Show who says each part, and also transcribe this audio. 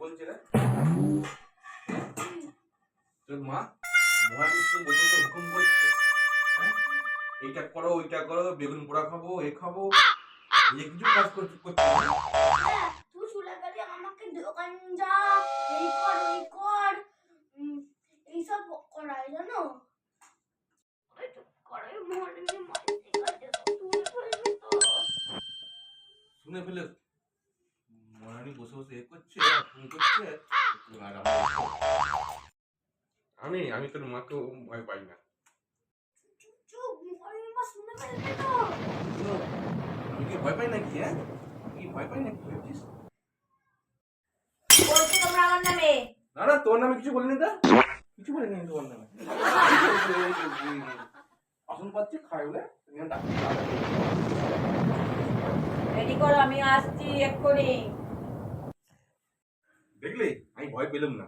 Speaker 1: বলছে রে? তোর মা মহারাজ তো বসে বসে হুকুম করছে, হ্যাঁ? এইটা করো ওইটা করো, বেগুন পোড়া খাবো, এ খাবো, এই কিছু কাজ করছে না।
Speaker 2: তুই চলে গেলে আমাকে দোকান যা, এই কর ওই কর, এইসব করায় জানো।
Speaker 1: শুনে ফেলে মহারানী বসে বসে এ করছে, ফোন করছে। আমি তোর মাকেও ভয় পাই না।
Speaker 2: চুপ, মহারানী মা শুনে ফেলবে তো।
Speaker 1: আমি কি ভয় পাই নাকি? হ্যাঁ, আমি কি ভয় পাই নাকি ভাবছিস?
Speaker 2: বলছো তোমরা আমার নামে?
Speaker 1: না না, তোর নামে কিছু বলিনি তো, কিছু বলিনি তোর নামে। আসন পাচ্ছি খাই বলে
Speaker 3: রেডি করো, আমি আসছি এক্ষুনি।
Speaker 1: দেখলি আমি ভয় পেলাম না।